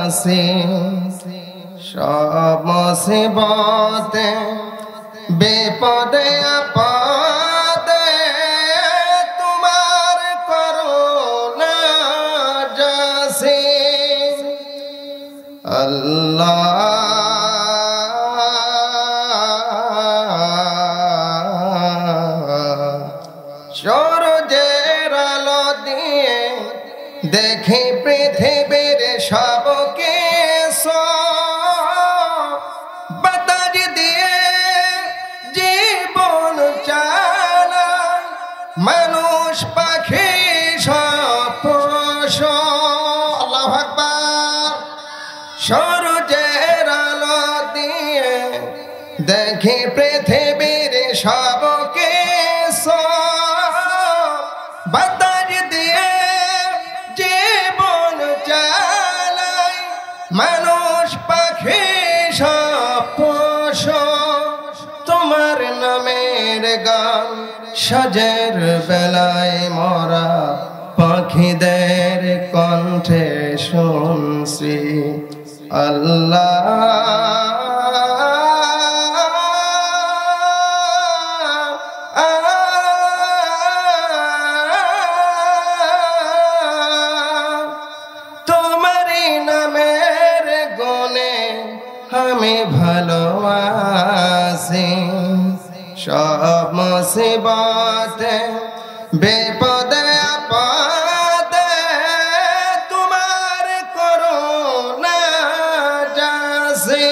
আসি সব মুসিবতে বিপদে আপদে তোমার করুণা যাসি আল্লাহ সূর্যের আলো দিয়ে দেখি পৃথিবীর সব কিছু বাতাস দিয়ে জীবন চালায় মানুষ পাখি সব পশু আল্লাহু আকবার সূর্যের আলো দিয়ে দেখি পৃথিবীর সব কিছু বাতাস দিয়ে জীবন চালায় মানুষ পাখি সব পশু তোমার নামের গান সাজের বেলায় মরা পাখিদের কণ্ঠে শুনছি আল্লাহ তোমারই নামের গুণে আমি ভালো আছি সব মুসিবতে বিপদে আপদে তোমার করুণা যাসি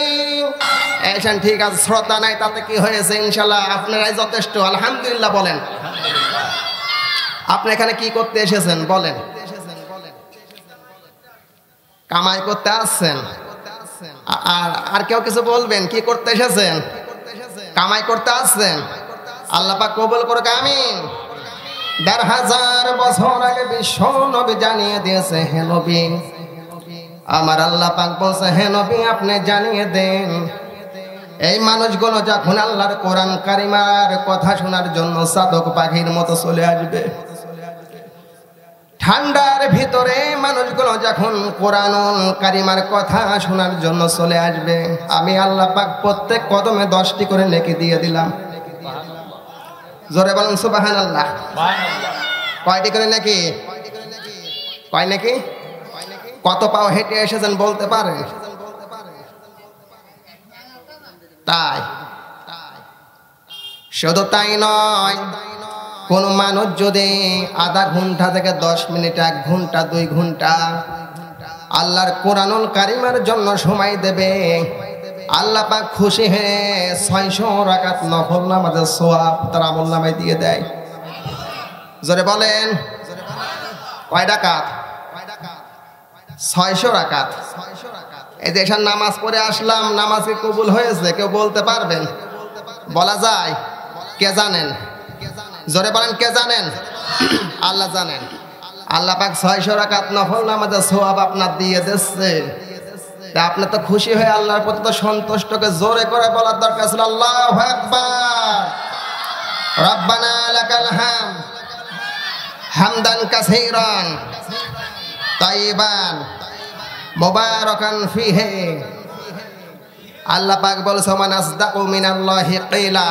এইখান ঠিক আছে শ্রদ্ধা নাই তাতে কি হয়েছে ইনশাআল্লাহ আপনারাই যথেষ্ট আলহামদুলিল্লাহ বলেন আপনি এখানে কি করতে এসেছেন বলেন কামাই করতে আসছেন আর কেউ কিছু বলবেন কি করতে এসেছেন কামাই করতে আসছেন আল্লাহ পাক কবুল করুক আমিন ১৫০০ বছর আগে বিশ্ব নবী জানিয়ে দিয়েছে হে নবী আমার আল্লাহ পাক বলছে হে নবী আপনি জানিয়ে দেন এই মানুষগুলো যখন আল্লাহর কোরআন কারিমার কথা শোনার জন্য চাতক পাখির মতো চলে আসবে ঠান্ডার ভিতরে মানুষগুলো যখন কোরআনুল কারিমার কথা শোনার জন্য চলে আসবে আমি আল্লাহ পাক প্রত্যেক কদমে 10টি করে নেকি দিয়ে দিলাম জোরে বলেন সুবহানাল্লাহ কয়টি করে নেকি কয় নেকি কত পাও হেঁটে এসেছেন বলতে পারেন তাই শুধু তাই নয় কোন মানুষ যদি আধা ঘন্টা থেকে 10 মিনিট 1 ঘন্টা 2 ঘন্টা আল্লাহর কোরআনুল কারিমের জন্য সময় দেবে আল্লাহ পাক খুশি হয়ে 600 রাকাত নফল নামাজের সওয়াব তার আমলনামায় দিয়ে দেয় জোরে বলেন কয় রাকাত 600 রাকাত এই যে এখানে নামাজ পড়ে আসলাম নামাজ কি কবুল হয়েছে কেউ বলতে পারবেন বলা যায় কে জানেন জোরে বলেন কে জানেন আল্লাহ জানেন আল্লাহ পাক 600 রাকাত নফল নামাজের সওয়াব আপনার দিয়ে দিচ্ছে আপনি তো খুশি হয়ে আল্লাহর প্রতি তো সন্তুষ্টকে জোরে করে বলার দরকার ছিল আল্লাহু আকবার রব্বানা লাকাল হামদ হামদান কাসীরান তাইয়িবান মুবারাকান ফিহি আল্লাহ পাক বলেছে মান আসদাকু মিনাল্লাহি কিলা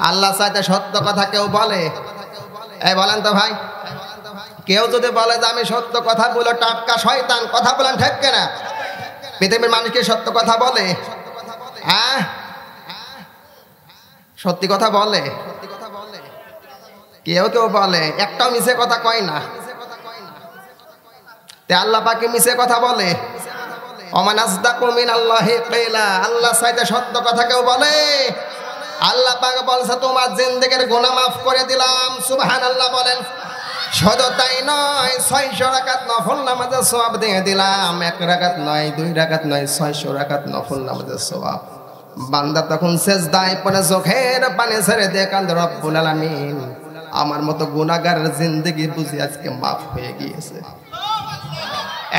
আল্লাহ চাইতে সত্য কথা কেউ বলে এই বলেন তো ভাই কেউ যদি বলে যে আমি সত্য কথা বলে টাটকা শয়তান কথা বলেন ঠিক কিনা পৃথিবীর মানুষ কি সত্য কথা বলে হ্যাঁ সত্যি কথা বলে কেউ কেউ বলে একটাও মিছে কথা কয় না তে আল্লাহ পাকে মিছে কথা বলে ওমান আসদাকু মিনাল্লাহি কিলা আল্লাহ চাইতে সত্য কথা কেউ বলে আল্লাহ পাক বলছে তোমার জিন্দেগির গুনাহ মাফ করে দিলাম সুবহানাল্লাহ বলেন শুধু তাই নয় 600 রাকাত নফল নামাজের সওয়াব দিয়ে দিলাম 1 রাকাত নয় 2 রাকাত নয় 600 রাকাত নফল নামাজের সওয়াব বান্দা তখন সিজদায় পড়ে চোখের পানি ছেড়ে দিয়ে কাঁদে রব্বুল আলামিন আমার মতো গুনাহগারের জিন্দেগি বুঝি আজকে মাফ হয়ে গিয়েছে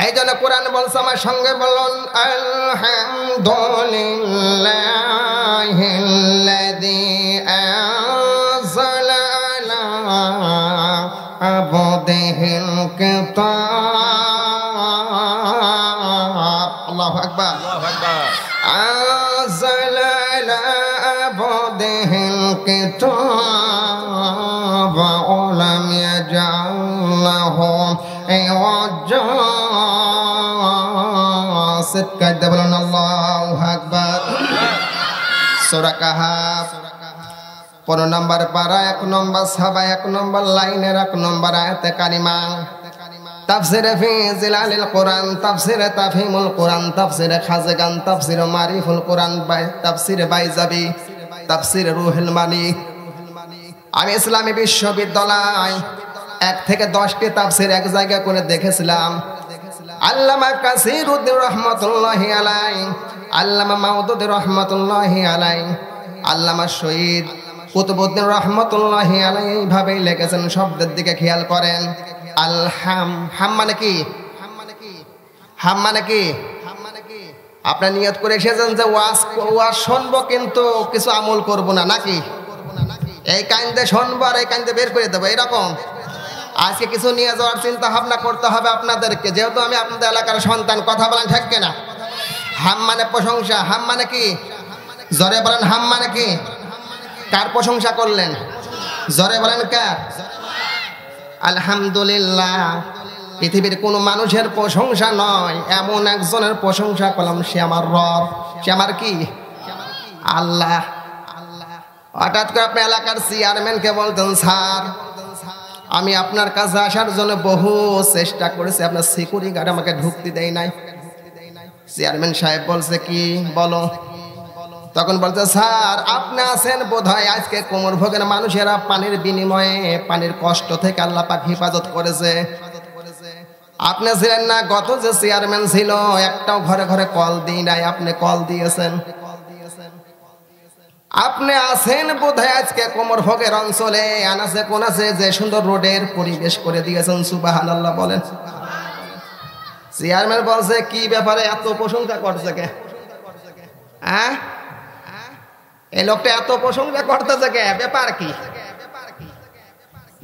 এই জন্য কোরআন বলছে আমার সঙ্গে বলুন আলহামদুলিল্লাহিল্লাযী আনজালা আলা আবদিহিল কিতাব আকবার আনজালা আলা আবদিহিল কিতাবা ওয়া লাম ইয়াজআল লাহু ইওয়াজা সিদকাত বলুন আল্লাহু আকবার সূরা কাহাফ 15 নম্বর পারা 1 নম্বর সাবা 1 নম্বর লাইনের 1 নম্বর আয়াতে কারিমা তাফসিরে ফি জিলালিল কোরআন তাফসিরে তাফহিমুল কোরআন তাফসিরে খাজগান তাফসিরে মারিফুল কোরআন তাফসিরে বাইজাবি তাফসিরে রুহুল মানি আমি ইসলামী বিশ্ববিদ্যালয় 1 থেকে 10 টি তাফসির এক জায়গা করে দেখেছিলাম আল্লামা কাসিরউদ্দিন রাহমাতুল্লাহি আলাইহি আল্লামা মাউদুদি রাহমাতুল্লাহি আলাইহি আল্লামা শহীদ কুতুবউদ্দিন রাহমাতুল্লাহি আলাইহি এইভাবে লিখেছেন শব্দের দিকে খেয়াল করেন আলহাম হাম মানে কি হাম মানে কি আপনি নিয়ত করে এসেছেন যে ওয়াজ শুনবো কিন্তু কিছু আমল করব না নাকি এই কাইন্দে শুনবো আর এই কাইন্দে বের করে দেবো এরকম আজকে কিছু নিয়ে যাওয়ার চিন্তা ভাবনা করতে হবে আপনাদেরকে যেহেতু আমি আপনাদের এলাকার সন্তান কথা বলেন ঠিক না হাম মানে প্রশংসা হাম মানে কি জোরে বলেন হাম মানে কি কার প্রশংসা করলেন জোরে বলেন কার আলহামদুলিল্লাহ পৃথিবীর কোন মানুষের প্রশংসা নয় এমন একজনের প্রশংসা করলাম সে আমার রব সে আমার কি আল্লাহ হঠাৎ করে আপনি এলাকার চেয়ারম্যানকে বলতেন স্যার আমি আপনার কাছে আসার জন্য বহু চেষ্টা করেছি আপনার সিকিউরিটি গার্ড আমাকে ঢুকতে দেয় নাই চেয়ারম্যান সাহেব বলছে কি বলো তখন বলছে স্যার আপনি আছেন বোধহয় আজকে কোমর ভোগের মানুষেরা পানির বিনিময়ে পানির কষ্ট থেকে আল্লাহ পাক হেফাজত করেছে আপনি ছিলেন না গত যে চেয়ারম্যান ছিল একটাও ঘরে ঘরে কল দিই নাই আপনি কল দিয়েছেন আপনি আছেন বোধহয় আজকে কোমর ভোগের অঞ্চলে আনাচে কোনাচে যে সুন্দর রোডের পরিবেশ করে দিয়েছেন সুবহানাল্লাহ বলেন চেয়ারম্যান বলছে কি ব্যাপারে এত প্রশংসা করছে কে হ্যাঁ এই লোকটা এত প্রশংসা করতেছে কে ব্যাপার কি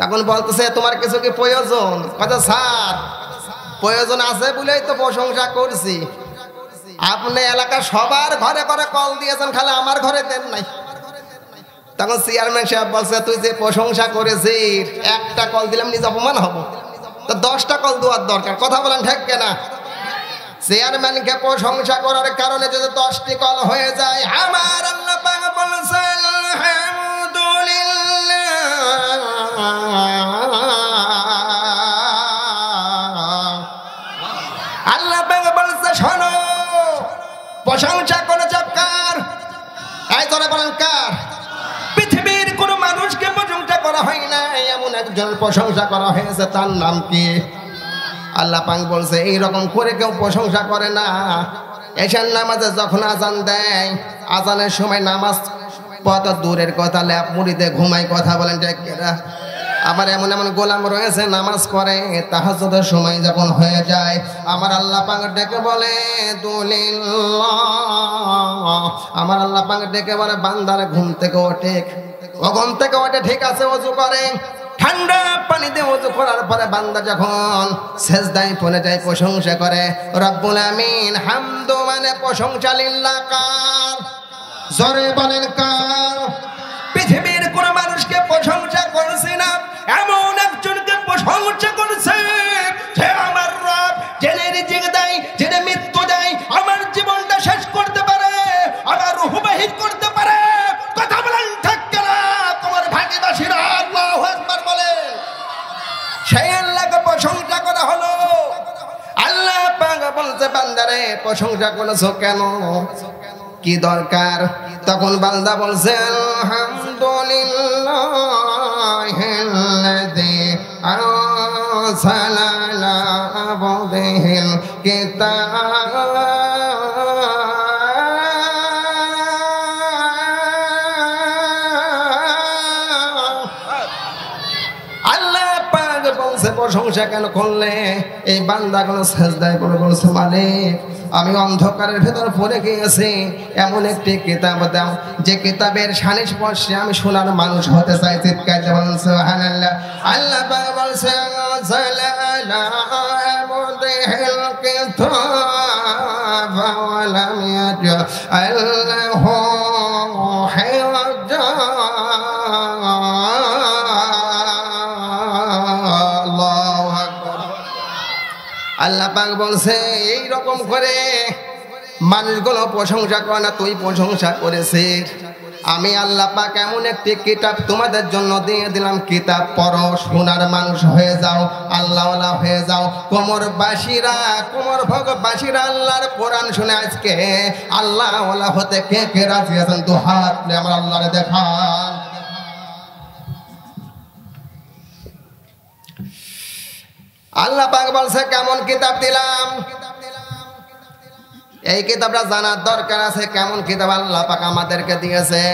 তখন বলতেছে তোমার কিছু কি প্রয়োজন কথা স্যার প্রয়োজন আছে বলেই তো প্রশংসা করছি আপনি এলাকা সবার ঘরে ঘরে কল দিয়েছেন খালি আমার ঘরে দেন নাই তখন চেয়ারম্যান সাহেব বলছে তুই যে প্রশংসা করেছিস একটা কল দিলাম নিজে অপমান হব তো 10টা কল দেওয়ার দরকার কথা বলেন ঠিক কিনা চেয়ারম্যানকে প্রশংসা করার কারণে যদি 10টি কল হয়ে যায় আমার আল্লাহ পাক বলেছেন আল্লাহ পাক বলেছে শোনো প্রশংসা করেছে কার এই ধরে বলেন কার পৃথিবীর কোন মানুষকে প্রশংসা করা হয় না এমন একজন প্রশংসা করা হয়েছে তার নাম কি আল্লাহ পাক বলছে এইরকম করে কেউ প্রশংসা করে না এশার নামাজে যখন আজান দেয় আজানের সময় নামাজ কত দূরের কথা ল্যাপ মুড়িতে ঘুমাই কথা বলেন ঠিক কিনা আবার এমন এমন গোলাম রয়েছে নামাজ পড়ে তাহাজ্জুদের সময় যখন হয়ে যায় আমার আল্লাহ পাক ডেকে বলে দুলিল্লাহ আমার আল্লাহ পাক ডেকে বলে বান্দার ঘুম থেকে ওঠে ও ঘুম থেকে ওঠে ঠিক আছে ওযু করে ঠান্ডা পানিতে ওযু করার পরে বান্দা যখন সিজদায় পড়ে যায় প্রশংসা করে রব্বুল আমিন হামদ মানে প্রশংসা লিল্লাহ কার জোরে বলেন কার পৃথিবীর কোন মানুষকে প্রশংসা করছে না এমন একজনকে প্রশংসা করছে সে আমার রব জেনে রিজিক দেয় জেনে মৃত্যু দেয় আমার জীবনটা শেষ করতে পারে আমার রূহ বাহির করতে পারে কথা বলেন ঠিক কিনা তোমার ভাগীবাসীরা আল্লাহু আকবার বলে সেই আল্লাহকে প্রশংসা করা হলো আল্লাহ পাক বলতে বান্দারে প্রশংসা করেছো কেন কি দরকার তখন বান্দা বলছে আলহামদুলিল্লাহিল্লাযী আরসালা আলা আবদিহিল কিতাব আল্লাহ পাক বলছে প্রশংসা কেন করলে এই বান্দা কোন সিজদায় পড়ে বলছে মালিক আমি অন্ধকারের ভেতর পড়ে গিয়েছি এমন একটি কিতাব দাও যে কিতাবের শানে স্পর্শে আমি সোনার মানুষ হতে চাই চিৎকার দিয়ে বলেন সুবহানাল্লাহ আল্লাহ পাক বলছে সালালা মুদিহিল কিতাব ওয়া আল্লাহ পাক বলছে এই রকম করে মানুষগুলো প্রশংসা করে না, তুই প্রশংসা করেছিস। আমি আল্লাহ পাক এমন একটি কিতাব তোমাদের জন্য দিয়ে দিলাম, কিতাব পড়ো, সোনার মানুষ হয়ে যাও, আল্লাহওয়ালা হয়ে যাও। কোমরবাসীরা, কোমর ভোগবাসীরা আল্লাহর কোরআন শুনে আজকে আল্লাহওয়ালা হতে কে কে রাজি আছেন? তো হাত নিয়ে আমার আল্লাহরে দেখান। আল্লাহ পাক বলছে কেমন কিতাব দিলাম, এই কিতাবটা জানার দরকার আছে। কেমন কিতাব আল্লাহ পাক আমাদেরকে দিয়েছে।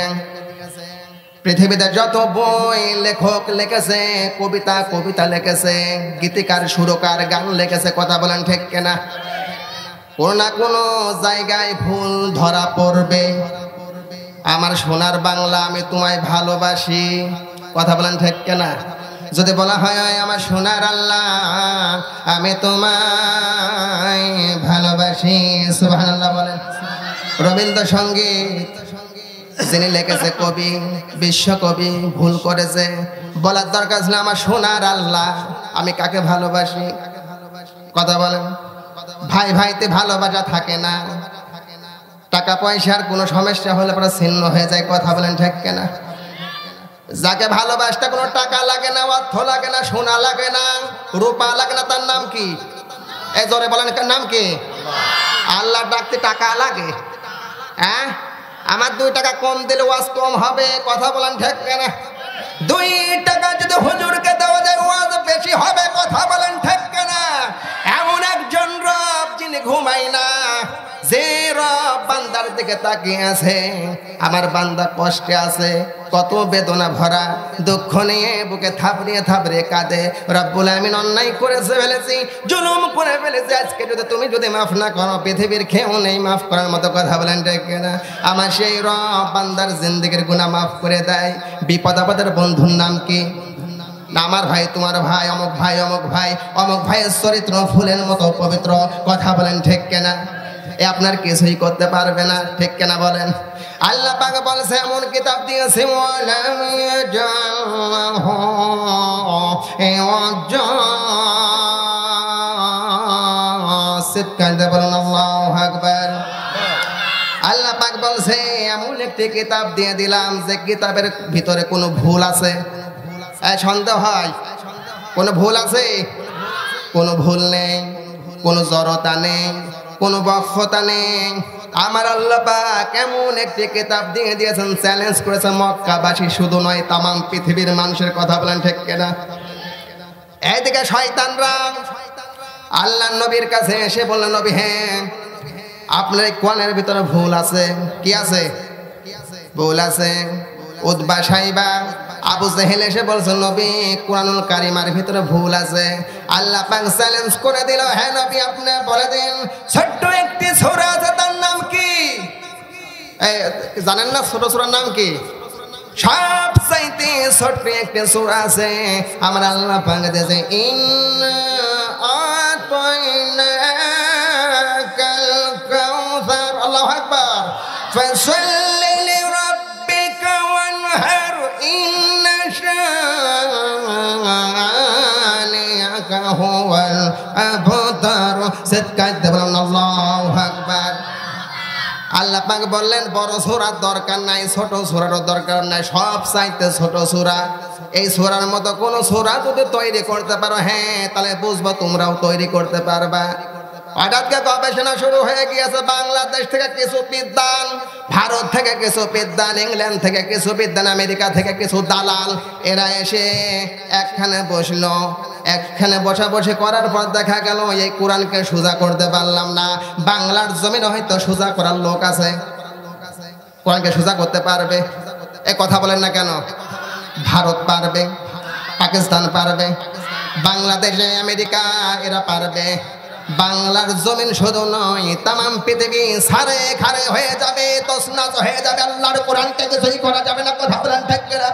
পৃথিবীতে যত বই লেখক লিখেছে, কবিতা লিখেছে, গীতিকার সুরকার গান লিখেছে, কথা বলেন ঠিক কিনা? কোনো না কোনো জায়গায় ভুল ধরা পড়বে। আমার সোনার বাংলা আমি তোমায় ভালোবাসি, কথা বলেন ঠিক কিনা? যদি বলা হয় আমার সোনার আল্লাহ আমি তোমায় ভালোবাসি, সুবহানাল্লাহ বলেন। রবীন্দ্রসঙ্গীত যিনি লিখেছে কবি, বিশ্বকবি, ভুল করেছে। বলার দরকার ছিল আমার সোনার আল্লাহ আমি কাকে ভালোবাসি, কথা বলেন। ভাই ভাইতে ভালোবাসা থাকে না, টাকা পয়সার কোনো সমস্যা হলে পরে ছিন্ন হয়ে যায়, কথা বলেন ঠিক কিনা? যাকে ভালোবাসতে কোনো টাকা লাগে না, অর্থ লাগে না, সোনা লাগে না, রূপা লাগে না, তার নাম কি? এই জোরে বলেন, নাম কি? আল্লাহ ডাকতে টাকা লাগে? হ্যাঁ, আমার 2 টাকা কম দিলে ওয়াজ কম হবে, কথা বলেন ঠিক কিনা? 2 টাকা যদি হুজুরকে দেওয়া যায় ওয়াজ বেশি হবে, কথা বলেন ঠিক কিনা? এমন একজন রব যিনি ঘুমাই না, যে রব বান্দার দিকে তাকিয়ে আছে। আমার বান্দা কষ্টে আছে, কত বেদনা ভরা, দুঃখ নিয়ে বুকে থাপড়িয়ে থাপড়িয়ে কাঁদে। রব্বুল আমিন অন্যায় করেছে ফেলেছি, জুলুম করে ফেলেছি, আজকে তুমি যদি মাফ না করো পৃথিবীর কেউ নেই মাফ করার মতো, কথা বলেন ঠিক না? আমার সেই রব বান্দার জিন্দেগির গুনাহ মাফ করে দেয়। বিপদ আপদের বন্ধুর নাম কি? আমার ভাই, তোমার ভাই, অমুক ভাই, অমুক ভাই, অমুক ভাইয়ের চরিত্র ফুলের মতো পবিত্র, কথা বলেন ঠিক কিনা? এ আপনার কিছুই করতে পারবে না, ঠিক কিনা বলেন? আল্লাহ পাক বলেছে এমন কিতাব দিয়েছে, আল্লাহু আকবার। আল্লাহ পাক বলছে এমন একটি কিতাব দিয়ে দিলাম যে কিতাবের ভিতরে কোনো ভুল আছে? সন্দেহ হয়? কোনো ভুল আছে? কোনো ভুল নেই, কোনো জড়তা নেই, কোনো বক্ষতা নেই। আমার আল্লাহ পাক এমন একটি কিতাব দিয়ে দিয়েছেন, চ্যালেঞ্জ করেছে মক্কাবাসী শুধু নয় তামাম পৃথিবীর মানুষের, কথা বলেন ঠিক কিনা? এইদিকে শয়তানরা আল্লাহ নবীর কাছে এসে বললেন, নবী হ্যাঁ আপনার এই কোরআনের ভিতরে ভুল আছে। কি আছে? ভুল আছে। উতবা, সাইবা, আবু জেহেল এসে বলছে নবী কোরআনুল কারিমের ভিতরে ভুল আছে। আল্লাহ পাক চ্যালেঞ্জ করে দিল, হ্যাঁ নবী আপনি বলে দিন ছোট্ট একটি সূরা আছে, তার নাম কি? জানেন না ছোট সূরার নাম কি? সবচাইতে ছোট্ট একটি সূরা আছে আমার আল্লাহ পাক দিয়েছে, ইন্না আতাইনাকাল কাউসার। আল্লাহু আকবার। ফাসাল্লি লিরাব্বিকা ওয়ানহার ইন্না শানিআকা হুয়াল আবতার। সিদকাইতে বলুন আল্লাহু আকবার। আল্লাহ পাক বললেন বড় সূরার দরকার নাই, ছোট সূরারও দরকার নাই, সব চাইতে ছোট সূরা। এই সূরার মতো কোন সূরা যদি তৈরি করতে পারো, হ্যাঁ তাহলে বুঝবো তোমরাও তৈরি করতে পারবা। হঠাৎ গবেষণা শুরু হয়ে গিয়েছে, বাংলাদেশ থেকে কিছু বিদ্বান, ভারত থেকে কিছু বিদ্বান, ইংল্যান্ড থেকে কিছু বিদ্বান, আমেরিকা থেকে কিছু দালাল, এরা এসে একখানে বসলো। একখানে বসাবসি করার পর দেখা গেল এই কোরআনকে সোজা করতে পারলাম না। বাংলার জমিনে হয়তো সোজা করার লোক আছে, কোরআনকে সোজা করতে পারবে। এ কথা বলেন না কেন? ভারত পারবে, পাকিস্তান পারবে, বাংলাদেশে আমেরিকা এরা পারবে। বাংলার জমিন শুধু নয় তামাম পৃথিবী সারে খারে হয়ে যাবে, তছনছ হয়ে যাবে। আল্লাহর কোরআনকে কিছুই করা যাবে না, কথা বলেন ঠিক কিনা?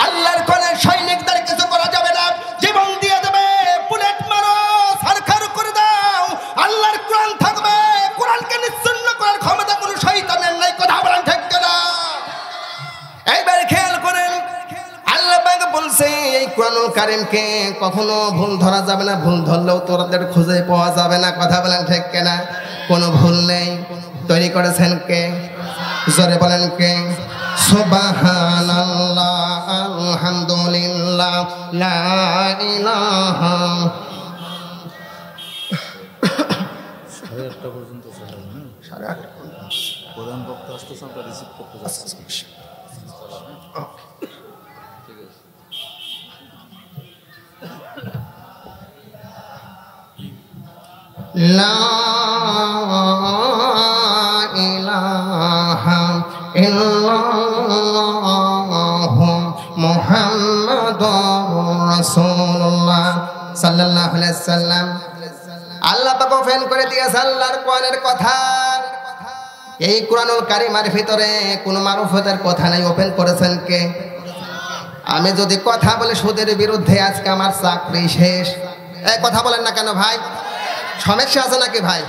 আল্লাহর কোরআন সৈনিকদের কিছু করা যাবে না, জীবন দিয়ে দেবে, বুলেট মারো, সরকার করে দাও, আল্লাহর কোরআন থাকবে। কোরআনকে নিশ্চিহ্ন করার ক্ষমতা কোনো শয়তানের নাই, কথা বলেন ঠিক কিনা? এইবার খেয়াল করেন, আল্লাহ পাক বলছে এই কোরআন কোরআনুল কারীমকে কখনো ভুল ধরা যাবে না, ভুল ধরলেও তোরাদের খুঁজে পাওয়া যাবে না। কথা বলেন ঠিক কিনা? কোনো ভুল নেই। তৈরি করেছেন কে? জোরে বলেন কে? সুবহানাল্লাহ, আলহামদুলিল্লাহ, লা ইলাহা। সাড়ে 8টা পর্যন্ত সাড়ে 8টা প্রধান বক্তা আসতেছে, আমরা রিসিভ করতে যাচ্ছি। ঠিক আছে। লা ইলাহা ইল্লাল্লাহু মুহাম্মাদুর রাসূলুল্লাহ সাল্লাল্লাহু আলাইহি ওয়াসাল্লাম। আল্লাহ পাক ওপেন করে দিয়েছে আল্লাহর কোরআনের কথা। এই কোরআনুল কারীমের ভিতরে কোনো মারুফতের কথা নাই। ওপেন করেছেন কে? আমি যদি কথা বলে সুদের বিরুদ্ধে, আজকে আমার চাকরি শেষ। এই কথা বলেন না কেন ভাই? সমস্যা আছে নাকি ভাই?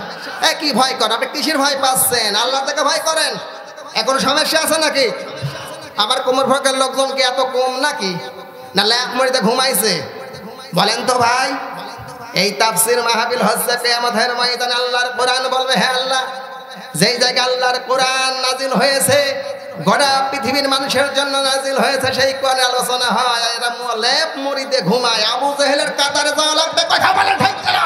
কি ভয় করেন আপনি? কিসের ভয় পাচ্ছেন? আল্লাহ থেকে ভয় করেন। এখন সমস্যা আছে নাকি? আমার কোমর ভকের লোকজন কি এত কম নাকি? না ল্যাপ মরিতে ঘুমাইছে? বলেন তো ভাই। এই তাফসীর মাহফিল হচ্ছে কিয়ামতের ময়দানে আল্লাহর কোরআন বলবে, হে আল্লাহ, যেই জায়গায় আল্লাহর কোরআন নাজিল হয়েছে, গোটা পৃথিবীর মানুষের জন্য নাজিল হয়েছে, সেই কোরআনে আলোচনা হয়, এরা লেপ মরিতে ঘুমায়। আবু জেহেলের কাতারে যাওয়া লাগবে। কথা বলেন ঠিক না?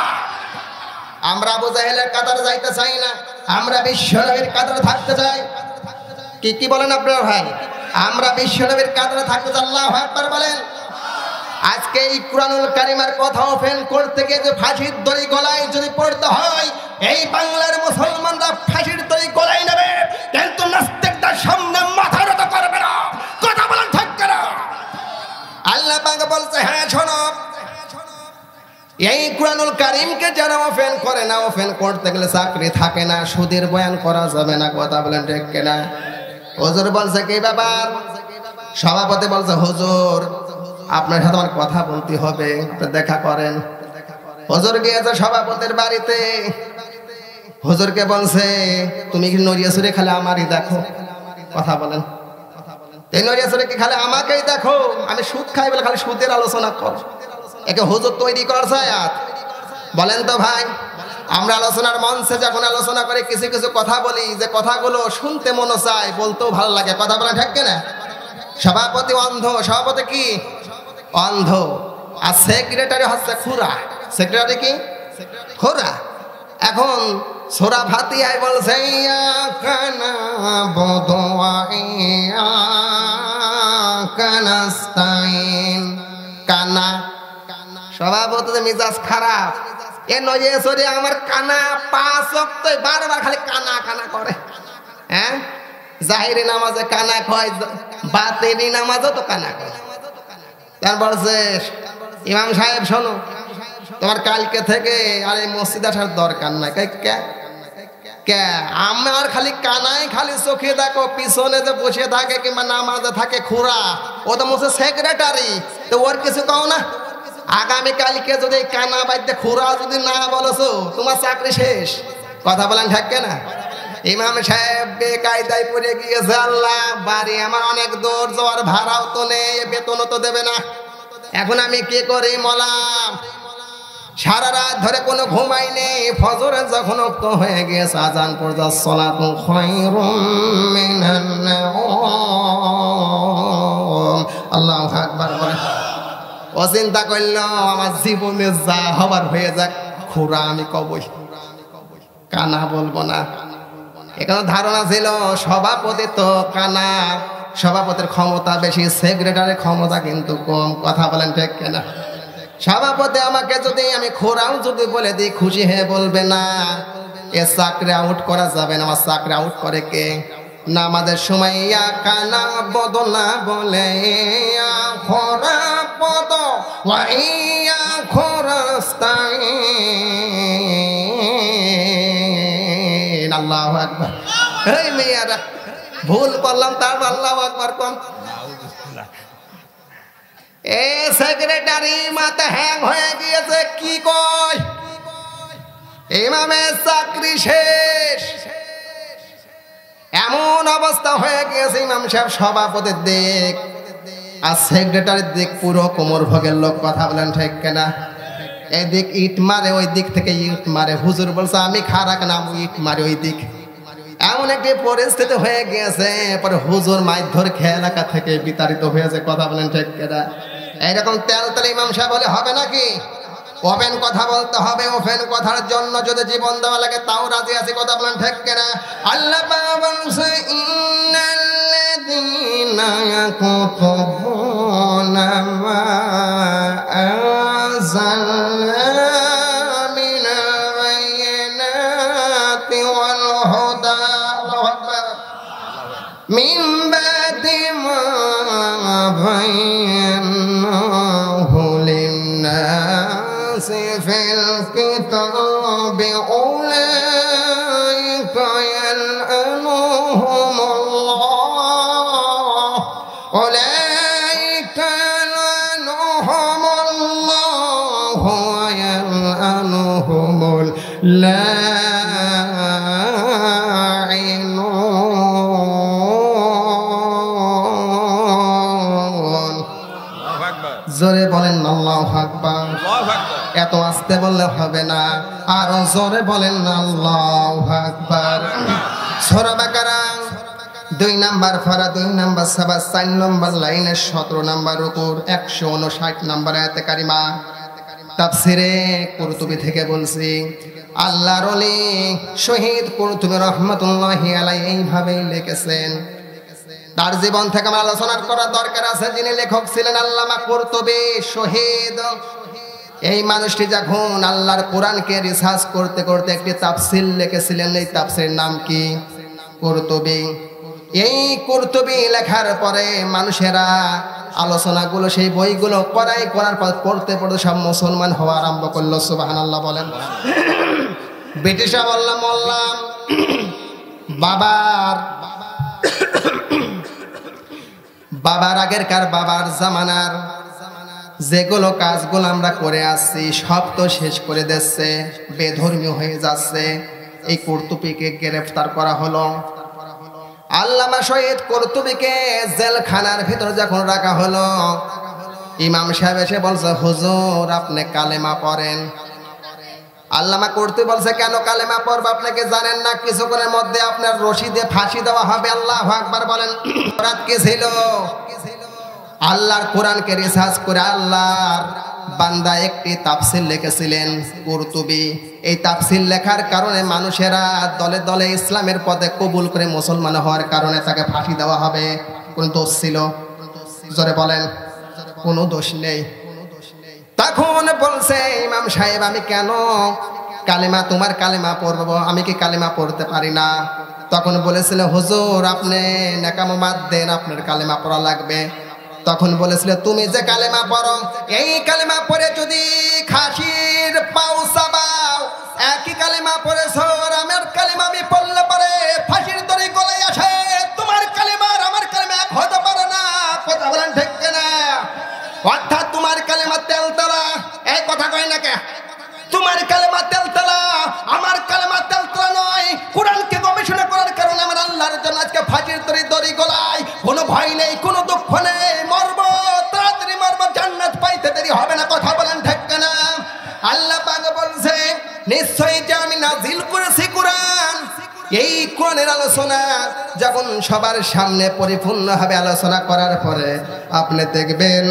আমরা আবু জেহেলের কাতারে যাইতে চাই না, আমরা বিশ্বনবীর কাতারে থাকতে চাই। কি বলেন আপনারা ভাই? আমরা বিশ্বনবীর কাতারে থাকতে চাই। আল্লাহু আকবার বলেন। আজকে এই কোরআনুল কারীমের কথা ওপেন করতে গিয়ে যে ফাঁসির দড়ি গলায় যদি পড়তে হয়, এই বাংলার মুসলমানরা ফাঁসির দড়ি গলায় নেবে, কিন্তু নাস্তিকদের সামনে মাথা নত করবে না। কথা বলেন ঠিক না? আল্লাহ পাক বলছে, হ্যাঁ শোনো, এই কোরআনুল কারীমকে যারা ওপেন করে না, ওপেন করতে গেলে চাকরি থাকে না, সুদের বয়ান করা যাবে না। কথা বলেন ঠিক কিনা? হুজুর বলছে কি ব্যাপার? সভাপতি বলছে, হুজুর আপনার সাথে আমার কথা বলতে হবে, দেখা করেন। হুজুর গিয়েছে সভাপতির বাড়িতে। হুজুরকে বলছে, তুমি কি নড়িয়া চড়ে খালি আমারই দেখো? কথা বলেন। এই নড়িয়া চড়ে কি খালি আমাকেই দেখো? আমি সুদ খাই বলে খালি সুদের আলোচনা কর। একে হুজুর তৈরি করছে আয়াত? বলেন তো ভাই, আমরা আলোচনার মঞ্চে যখন আলোচনা করে কিছু কিছু কথা বলি, যে কথাগুলো শুনতে মনে চায়, বলতেও ভালো লাগে। কথা বলেন ঠিক কিনা? সভাপতি অন্ধ। সভাপতি কি? অন্ধ। আর সেক্রেটারি হচ্ছে খুরা। সেক্রেটারি কি? খুরা। এখন সূরা ফাতিহায় বলছে, ইয়া কানা বদওয়া ইয়া কানাস্তাইন। কানা। সভাপতির মেজাজ খারাপ। এ নয় সরে আমার কানা 5 ওয়াক্ত বারবার খালি কানা কানা করে। হ্যাঁ, জাহিরি নামাজে কানা কয়, বাতিনি নামাজও তো কানা কয়। তার বলছে, ইমাম সাহেব শোনো, তোমার কালকে থেকে আর এই মসজিদ আসার দরকার নাই। কে? আমার খালি কানাই খালি চোখে দেখো, পিছনে যে বসে থাকে কিংবা নামাজে থাকে খুরা, ও তো মসজিদ সেক্রেটারি, তো ওর কিছু কও না? আগামী কালকে যদি কানা বাইতে খুরা যদি না বলছো, তোমার চাকরি শেষ। কথা বলেন ঠিক না? ইমাম সাহেব বেকায়দায় পড়ে গিয়েছে। আল্লাহ, বাড়ি আমার অনেক দূর, যাওয়ার ভাড়াও তো নেই, বেতনও তো দেবে না। এখন আমি কি করি মওলা? সারা রাত ধরে কোনো ঘুমাইনি। ফজরে যখন ওয়াক্ত হয়ে গেছে, আজান পড়া, সালাতু খায়রুম মিনান নাওম। আল্লাহু আকবার বলে। ও চিন্তা করলো, আমার জীবনে যা হবার হয়ে যাক, খুরা আমি কবই, কানা বলবো না। এখানে ধারণা ছিল সভাপতি তো কানা, সভাপতির ক্ষমতা বেশি, সেক্রেটারির ক্ষমতা কিন্তু কম। কথা বলেন ঠিক কিনা? সভাপতি আমাকে যদি আমি খোরাও যদি বলে দিই, খুশি হয়ে বলবে না, এ চাকরি আউট করা যাবে না। আমার চাকরি আউট করে কে? নামাজের সময় ইয়া কানা বদলা বলে, ইয়া খোরা পদ ওয়া ইয়া খোরাস্তাইন। আল্লাহু আকবার। এই মেয়েরা ভুল করলাম, তার আল্লাহু আকবার কোন? এ সেক্রেটারি মাথা হ্যাং হয়ে গিয়েছে। কি কয়? ইমামের চাকরি শেষ। এমন অবস্থা হয়ে গিয়েছে, ইমাম সাহেব সভাপতির দিক আর সেক্রেটারির দিক পুরো কোমর ভোগের লোক, কথা বলেন ঠিক কিনা? এদিক ইট মারে, ওই দিক থেকে ইট মারে। হুজুর বলছে আমি খারাপ না, ইট মারে ওই দিক। এমন একটি পরিস্থিতি হয়ে গিয়েছে, পরে হুজুর মাইধর খেয়ে এলাকা থেকে বিতাড়িত হয়েছে, কথা বলেন ঠিক কিনা? এইরকম তেল তেল ইমাম সাহেব বলে হবে নাকি? ওপেন কথা বলতে হবে, ওপেন কথার জন্য যদি জীবন দেওয়া লাগে তাও রাজি আছি, কথা বলেন ঠিক কিনা? আল্লাহ পাক বলছে ইন্নাল্লাযীনা ইয়াকুতুবুনা মা আনজালনা মিনাল বায়িনাতি ওয়াল হুদা, আল্লাহু আকবার, মিন বাদি মা বায়্যানাহু লিন-নাসি ফিল কিতাবি উলাইকা ইয়ালআনুহুমুল্লাহ, উলাইকা ইয়ালআনুহুমুল্লাহ ওয়া ইয়ালআনুহুমুল লাঈনুন। জোরে বলেন আল্লাহু আকবার। এত আস্তে বললে হবে না, আরো জোরে বলেন আল্লাহু আকবার। সূরা বাকারা 2 নাম্বার ফারা 2 নাম্বার সাবা 4 নম্বর লাইনের 17 নম্বর রুকুর 159 নম্বর আয়াতে কারিমা। তাফসিরে কুরতুবী থেকে বলছি, আল্লাহর ওলি শহীদ কুরতুবী রাহমাতুল্লাহি আলাইহি এইভাবে লিখেছেন। তার জীবন থেকে আমরা আলোচনা করার দরকার আছে। যিনি লেখক ছিলেন আল্লামা কুরতুবী শহীদ। এই মানুষটি যখন আল্লাহর কোরআনকে রিসার্চ করতে করতে একটি তাফসীর লিখেছিলেন। এই তাফসীরের নাম কি? কুরতুবী। এই কুরতুবী লেখার পরে মানুষেরা আলোচনাগুলো, সেই বইগুলো করার পর পড়তে পড়তে সব মুসলমান হওয়া আরম্ভ করলো। সুবহানাল্লাহ বলেন। ব্রিটিশরা বললাম বাবার আগেরকার বাবার জামানার যেগুলো কাজগুলো আমরা করে আসছি সব তো শেষ করে দিচ্ছে, বেধর্মীয় হয়ে যাচ্ছে। এই কুরতুবীকে গ্রেফতার করা হলো। আল্লামা শহীদ কুরতুবীকে জেলখানার ভিতর যখন রাখা হলো, ইমাম সাহেব এসে বলছে, হুজুর আপনি কালেমা পড়েন। আল্লামা কুরতুবী বলছে, কেন কালেমা পড়ব? আপনাকে জানেন না কিছুক্ষণের মধ্যে আপনার রশি দিয়ে ফাঁসি দেওয়া হবে। আল্লাহু আকবার বলেন। রাত কি ছিল? আল্লাহর কোরআনকে রিসার্চ করে আল্লাহর বান্দা একটি তাফসীর লিখেছিলেন কুরতুবী। এই তাফসীর লেখার কারণে মানুষেরা দলে দলে ইসলামের পথে কবুল করে মুসলমান হওয়ার কারণে তাকে ফাঁসি দেওয়া হবে। কোন দোষ ছিল? জোরে বলেন। কোনো দোষ নেই। তখন বলছে ইমাম সাহেব, আমি কেন কালেমা, তোমার কালেমা পড়বো? আমি কি কালেমা পড়তে পারি না? তখন বলেছিল, হুজুর আপনি নেকামো বাদ দেন, আপনার কালেমা পড়া লাগবে। তখন বলেছিল, তুমি যে কালেমা পড়ো, এই কালেমা পড়ে যদি খাসির পাও চাবাও, একই কালেমা পড়েছো, আমার কালেমা আমি পড়লে পারে ফাঁসির দড়ি গলায় আসে। তোমার কালেমা আর আমার কালেমা এক হতে পারে না, কথা বলেন ঠিক কিনা? অর্থাৎ তোমার কালেমা তেলতলা, এই কথা কয় না কে? তোমার কালেমা তেলতলা, আমার কালেমা তেলতলা নয়। কোরআনকে গবেষণা করার কারণে আমার আল্লাহর জন্য আজকে ফাঁসির দড়ি গলায়, কোনো ভয় নেই, কোনো দুঃখ নেই। মরবো, তাড়াতাড়ি মরবো, জান্নাত পাইতে দেরি হবে না, কথা বলেন ঠিক কিনা? আল্লাহ পাক বলছে, নিশ্চয়ই যে আমি নাজিল করেছি কোরআন। এই কোরআনের আলোচনা যখন সবার সামনে পরিপূর্ণভাবে আলোচনা করার পরে আপনি দেখবেন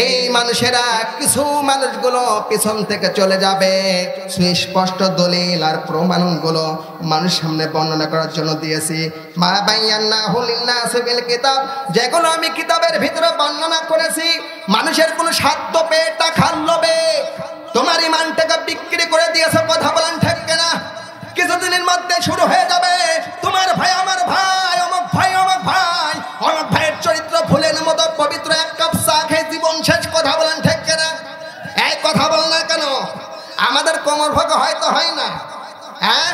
এই মানুষেরা, কিছু মানুষগুলো পিছন থেকে চলে যাবে। সুস্পষ্ট দলিল আর প্রমাণগুলো মানুষ সামনে বর্ণনা করার জন্য দিয়েছি। মা বায়্যানাহু লিন-নাসি ফিল কিতাব, যেগুলো আমি কিতাবের ভিতরে বর্ণনা করেছি। মানুষের কোনো স্বার্থ পেটা খাল্লবে তোমার ইমানটাকে বিক্রি করে দিয়েছে, কথা বলেন ঠিক কিনা? কিছুদিনের মধ্যে শুরু হয়ে যাবে তোমার ভাই আমার ভাই, অমুক ভাই অমুক ভাই, অমুক ভাইয়ের চরিত্র ফুলের মতো পবিত্র, এক কাপ চা খেয়ে জীবন শেষ, কথা বলেন ঠিক কিনা? এই কথা বল না কেন? আমাদের কোমর ভাগ হয়তো হয় না, হ্যাঁ?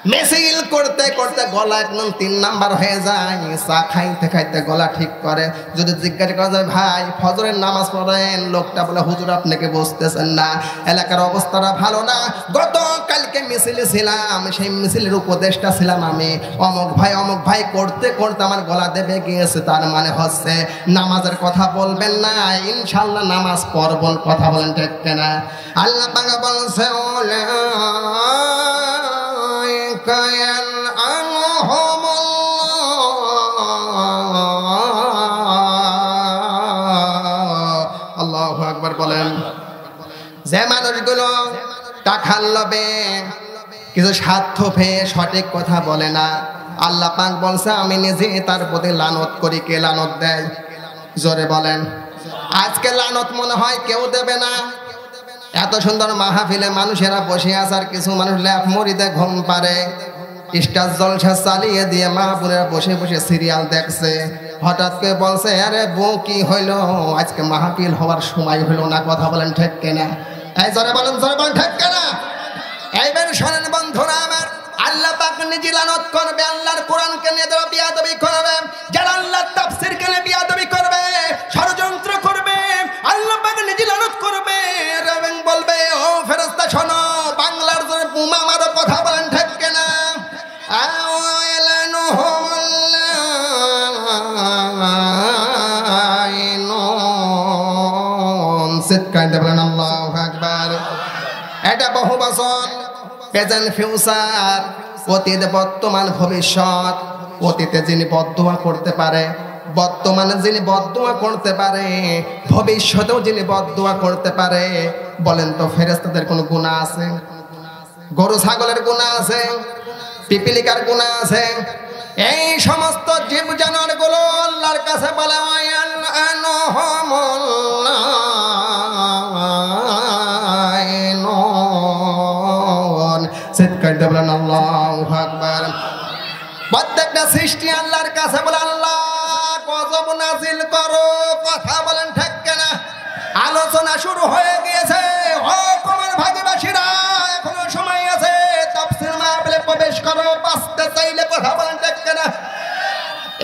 মিছিল করতে করতে গলা একদম 3 নাম্বার হয়ে যায়। চা খাইতে খাইতে গলা ঠিক করে। যদি জিজ্ঞাসা করা যায় ভাই ফজরের নামাজ পড়েন, লোকটা বলে হুজুর আপনাকে বুঝতেছেন না, এলাকার অবস্থাটা ভালো না, গতকালকে মিছিলে ছিলাম, সেই মিছিলের উপদেষ্টা ছিলাম আমি, অমুক ভাই করতে করতে আমার গলা দেবে গিয়েছে। তার মানে হচ্ছে নামাজের কথা বলবেন না, ইনশাল্লাহ নামাজ পড়বেন। কথা বলেন ঠিক কিনা? আল্লাহ পাক বলছে আল্লাহু আকবার বলেন। যে মানুষগুলো টাকার লোভে কিছু স্বার্থ পেয়ে সঠিক কথা বলে না, আল্লাহ পাক বলছে আমি নিজে তার প্রতি লানত করি। কে লানত দেয়? জোরে বলেন। আজকে লানত মনে হয় কেউ দেবে না। এত সুন্দর মাহফিলে মানুষেরা বসে আছে, আর কিছু মানুষ ল্যাপ মরিতে ঘুম পারে, স্টার জলসা চালিয়ে দিয়ে মা বোনেরা বসে বসে সিরিয়াল দেখছে। হঠাৎ করে বলছে আরে বউ কি হইলো, আজকে মাহফিল হওয়ার সময় হইলো না। কথা বলেন ঠিক কিনা? এই জোরে বলেন ঠিক কিনা? এইবার শোনেন বন্ধুরা আমার, আল্লাহ পাক নিজে লানত করবে, আল্লাহর কোরআনকে নিয়ে যারা বিয়াদবি করবে, যারা আল্লাহর তাফসীরকে নিয়ে বিয়াদবি করবে, ষড়যন্ত্র করবে, আল্লাহ পাক নিজে লানত করবে এবং বলবে ও ফেরেশতা শোনো, বাংলার জন্য বোমা মারো। কথা বলেন ঠিক কিনা? আল্লাহু আকবার। এটা বহু বছর প্রেজেন্ট ফিউচার, অতীত বর্তমান ভবিষ্যৎ। অতীতে যিনি বদদোয়া করতে পারে, বর্তমানে যিনি বদদোয়া করতে পারে, ভবিষ্যতেও যিনি বদদোয়া করতে পারে, বলেন তো ফেরেশতাদের কোনো গুনাহ আছে? গরু ছাগলের গুনাহ আছে? পিপিলিকার গুনাহ আছে? এই সমস্ত জীব জানোয়ার গুলো আল্লাহর কাছে বলা হয় আল্লাহু আকবার। প্রত্যেকটা সৃষ্টি আল্লাহর কাছে বলে আল্লাহ গজব নাজিল করো। কথা বলেন ঠিক কিনা? আলোচনা শুরু হয়ে গিয়েছে। ও তোমার ভাগীবাসীরা, এখনো সময় আছে, তাফসীর মাহফিলে প্রবেশ করো বাঁচতে চাইলে। কথা বলেন ঠিক কিনা?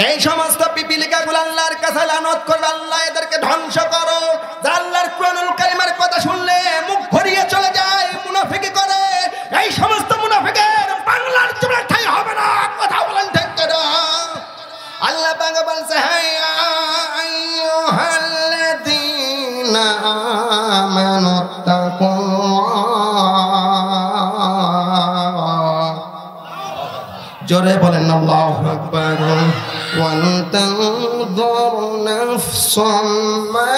এই সমস্ত পিপিলিকা গুলো আল্লাহর কাছে লানত করবে, আল্লাহ এদেরকে ধ্বংস করো। যারা আল্লাহর কুরআনুল কারীমের কথা শুনলে মুখ ঘুরিয়ে চলে যায়, মুনাফিকি করে, এই সমস্ত মুনাফিকের বাংলার জমিনে ঠাঁই হবে না। কথা বলেন ঠিক কিনা? আল্লাহ পাক বলছে হায়া আইয়ুহাল্লাযীনা আমানু তাকুল্লাহ। জোরে বলেন আল্লাহু আকবার। ওয়াল তানজুর নাফসুম মা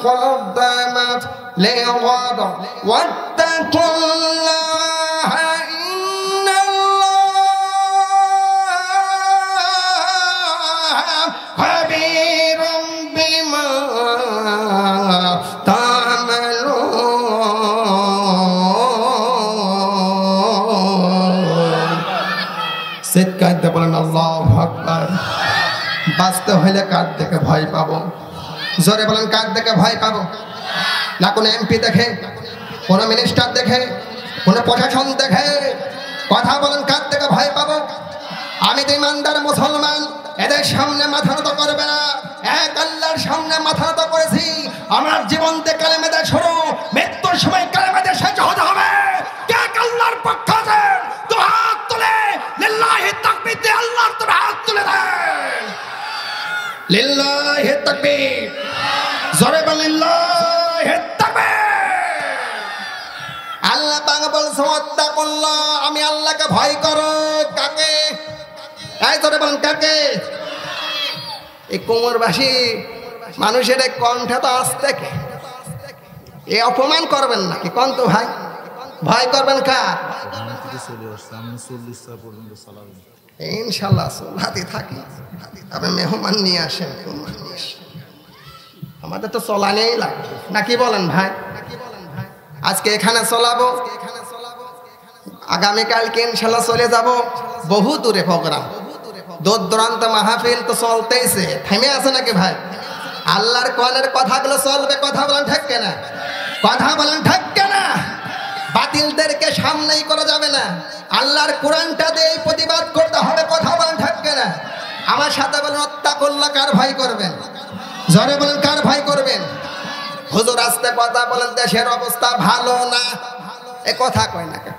قدمت لغد واتقوا الله إن الله خبير بما تعملون। সিদকাইতে বলেন আল্লাহু আকবার। বাঁচতে হলে কার দেখে ভয় পাবো? জোরে বলেন কার দেখে ভয় পাবো? না কোনো এমপি দেখে, কোনো মিনিস্টার দেখে, কোনো প্রশাসন দেখে? কথা বলেন কার দেখে ভয় পাবো? আমি তো ইমানদার মুসলমান, এদের সামনে মাথা নত করবে না। এক আল্লাহর সামনে মাথা নত করেছি। আমার জীবন থেকে কালেমা দেয় শুরু, মৃত্যুর সময় কালেমা দেয় শেষ হতে হবে। কে আল্লাহর পক্ষ আছে? তো হাত তুলে লিল্লাহি তাকবীর দিয়ে আল্লাহর তো হাত তুলে দেন। লিল্লাহি তাকবীর। জোরে বলেন লিল্লাহি তাকবীর। আল্লাহ পাক বলছে ওয়াত্তাকুল্লাহ, আমি আল্লাহকে ভয় করো। কাকে? এই জোরে বলেন কাকে? এই কোমরবাসী মানুষের কণ্ঠে তো আসতে কে? এ অপমান করবেন নাকি? কোন তো ভাই ভয় করবেন কার? ইনশাল্লাহ চলাতে থাকি, তবে মেহমান নিয়ে আসেন। আমাদের তো চলা নেই লাগবে নাকি বলেন ভাই? আজকে এখানে চলাবো, আগামীকালকে ইনশাল্লাহ চলে যাব বহু দূরে প্রোগ্রাম, দূর দূরান্ত মাহফিল তো চলতেইছে, থেমে আছে নাকি ভাই? আল্লাহর কোরআনের কথাগুলো চলবে। কথা বলেন ঠিক কিনা? কথা বলেন ঠিক কিনা? বাতিলদেরকে সামনেই করা যাবে না, আল্লাহর কোরআনটা দিয়ে প্রতিবাদ করতে হবে। কথা বলেন ঠিক না? আমার সাথে বলেন ওয়াত্তাকুল্লাহ, কার ভয় করবেন? জোরে বলেন কার ভয় করবেন? হুজুর আস্তে কথা বলেন, দেশের অবস্থা ভালো না, এ কথা কয় না কেন?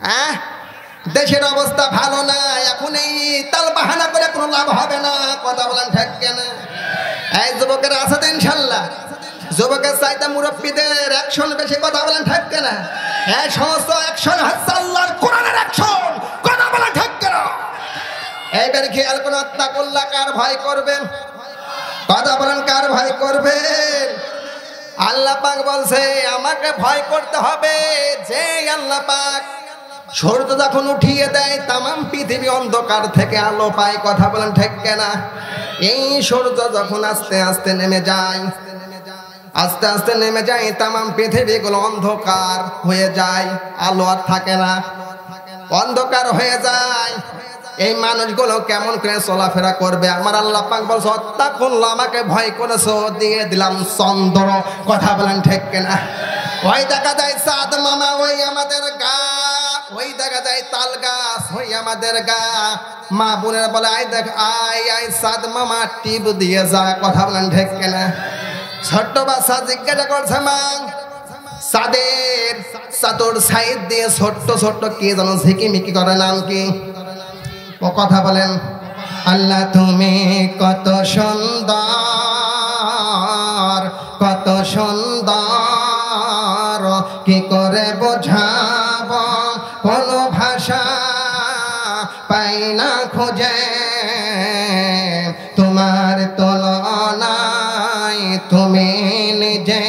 হ্যাঁ, দেশের অবস্থা ভালো না, এখন এই তাল বাহানা করে কোনো লাভ হবে না। কথা বলেন ঠিক না? এই যুবকেরা আছে তো ইনশাল্লাহ? যুবকের চাইতে মুরব্বীদের অ্যাকশন বেশি। কথা বলেন ঠিক না? এই সমস্ত অ্যাকশন হচ্ছে আল্লাহর কোরআনের অ্যাকশন। কথা বলেন ঠিক না? এইবার খেয়াল করে ওয়াত্তাকুল্লাহ, কার ভয় করবেন? কথা বলেন কার ভয় করবেন? আল্লাহ পাক বলছে আমাকে ভয় করতে হবে। যে আল্লাহ পাক সূর্য যখন উঠিয়ে দেয় তামাম পৃথিবী অন্ধকার থেকে আলো পায়। কথা বলেন ঠিক না? এই সূর্য যখন আস্তে আস্তে নেমে যায়, আস্তে আস্তে নেমে যায়, তামাম পৃথিবীগুলো অন্ধকার হয়ে যায়, আলো আর থাকে না, অন্ধকার হয়ে যায়। এই মানুষগুলো কেমন করে চলাফেরা করবে? আমার আল্লাহ পাক বলছে ওয়াত্তাকুল্লাহ, আমাকে ভয় করেছো, দিয়ে দিলাম চন্দ্র। কথা বলেন ঠিক না? ওই দেখা যায় চাঁদ মামা, ওই আমাদের গা, ওই দেখা যায় তাল গাছ, ওই আমাদের গা। মা বোনের বলে আই দেখ, আই আই চাঁদ মামা টিপ দিয়ে যা। কথা বলেন ঠিক না? ছোট্ট বাচ্চা জিজ্ঞাসা করছে মা, চাঁদের চাদর সাইড দিয়ে ছোট্ট ছোট্ট কি যেন ঝিকিমিকি করে, নাম কি? ও কথা বলেন। আল্লাহ তুমি কত সুন্দর, কত সুন্দর, কি করে বোঝাব, কোনো ভাষা পাই না খুঁজে। তোমার তুলনায় তুমি নিজে,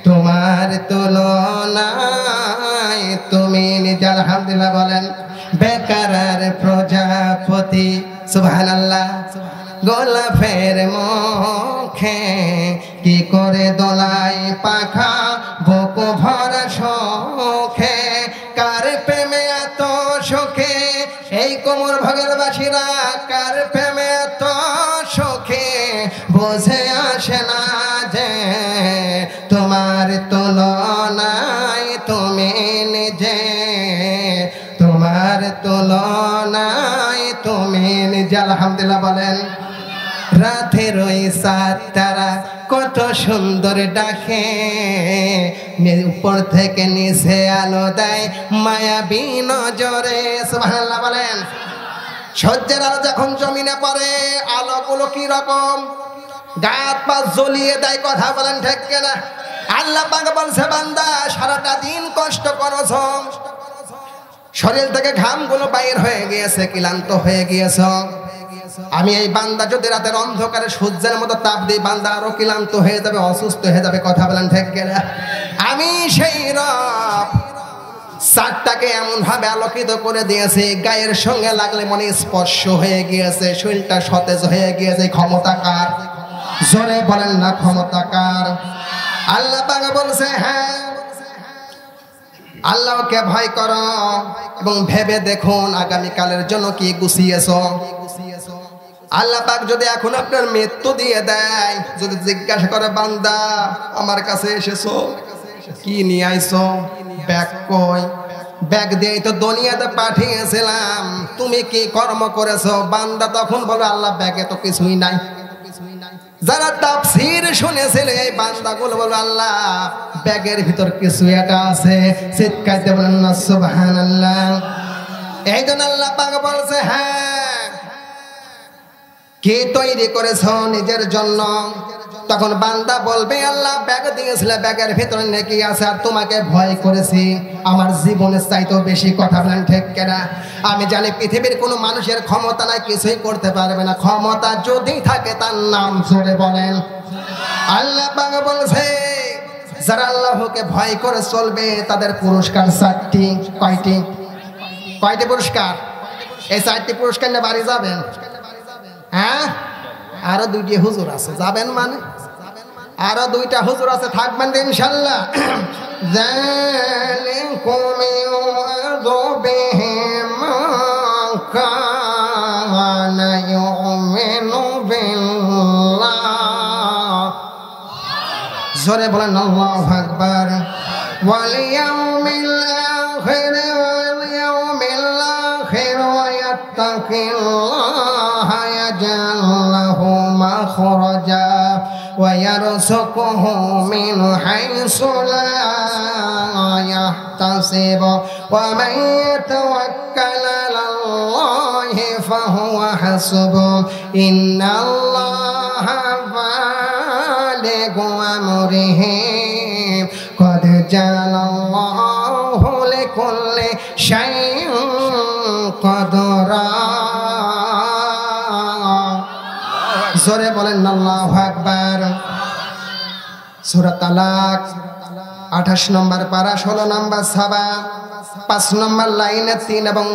তোমার তুলনায় তুমি নিজে। আলহামদুলিল্লাহ বলেন। বেকারার প্রজাপতি, সুবহানাল্লাহ, গোলাপের মুখে কি করে দোলাই পাখা, বুক ভরা শোকে, কার প্রেমে এত শোকে, এই কোমর ভাগের বাসীরা কার প্রেমে এত শোকে, বুঝে আসে না যে তোমার তুলনায় তুমি নিজে, তোমার তুলনায় তুমি নিজে। আলহামদুলিল্লাহ বলেন। রাতের ওই সাত তারা কত সুন্দর ডাকে, উপর থেকে নিচে আলো দেয় মায়াবী নজরে। সুবহানাল্লাহ বলেন। সূর্যের আলো যখন জমিনে পড়ে, আলোগুলো কি রকম গাত পা জ্বলিয়ে দেয়। কথা বলেন ঠিক না? আল্লাহ পাক বলছে বান্দা সারাটা দিন কষ্ট করছ, শরীর থেকে ঘামগুলো বাইর হয়ে গিয়েছে, ক্লান্ত হয়ে গিয়েছ। আমি এই বান্দা যদি রাতের অন্ধকারে সূর্যের মতো তাপ দিই, বান্দা আরো ক্লান্ত হয়ে যাবে, অসুস্থ হয়ে যাবে। কথা বলেন ঠিক না? আমি সেই রব চাঁদটাকে এমন ভাবে আলোকিত করে দিয়েছে, গায়ের সঙ্গে লাগলে মনে স্পর্শ হয়ে গিয়েছে, শরীরটা সতেজ হয়ে গিয়েছে। ক্ষমতা কার? জোরে বলেন না ক্ষমতা কার? আল্লাহ পাক বলছে হ্যাঁ, আল্লাহকে ভয় করো এবং ভেবে দেখুন আগামীকালের জন্য কি গুছিয়েছ। আল্লাহ পাক যদি এখন আপনার মৃত্যু দিয়ে দেয়, যদি জিজ্ঞাসা করে বান্দা আমার কাছে এসেছো, কি নিয়ে আইছো? ব্যাগ কই? ব্যাগ দিয়ে তো দুনিয়াতে পাঠিয়েছিলাম, তুমি কি কর্ম করেছো? বান্দা তখন বলে আল্লাহ ব্যাগে তো কিছুই নাই। যারা তাফসীর শুনেছিলে এই বান্দাগুলো বলে আল্লাহ ব্যাগের ভিতর কিছু একটা আছে। চিৎকারতে বলেন না সুবহানাল্লাহ। এই জন্য আল্লাহ পাক বলছে হ্যাঁ, কি তৈরি করেছো নিজের জন্য? তখন বান্দা বলবে আল্লাহ ব্যাগ দিয়েছিলে, ব্যাগের ভিতরে নেকি আছে, আর তোমাকে ভয় করেছি আমার জীবনের চাইতেও বেশি। কথা বলেন ঠিক কিনা? আমি জানি পৃথিবীর কোনো মানুষের ক্ষমতা নাই, কিছুই করতে পারবে না। ক্ষমতা যদি থাকে তার নাম জোরে বলেন। আল্লাহ পাক বলছে যারা আল্লাহকে ভয় করে চলবে তাদের পুরস্কার চারটি। কয়টি? কয়টি পুরস্কার? এই চারটি পুরস্কার নিয়ে বাড়ি যাবেন? হ্যাঁ, আরো দুইটি হুজুর আছে, যাবেন মানে? আরো দুইটা হুজুর আছে, থাকবেন ইনশাআল্লাহ। যালিকুম ইউআযু বিহি মান কানা ইউমিনু বিল্লাহ। জোরে বলেন আল্লাহু আকবার। واليوم الآخر واليوم الآخر ويتق الله يجعل له مخرجا ويرزقه من حيث لا يحتسب ومن يتوكل على الله فهو حسبه إن الله بالغ أمره قد جعل الله لكل شيء قدرا জোরে বলেন আল্লাহু আকবার। সূরা তালাক 28 নম্বর পারা 16 নম্বর সাবা 5 নম্বর লাইনে 3 এবং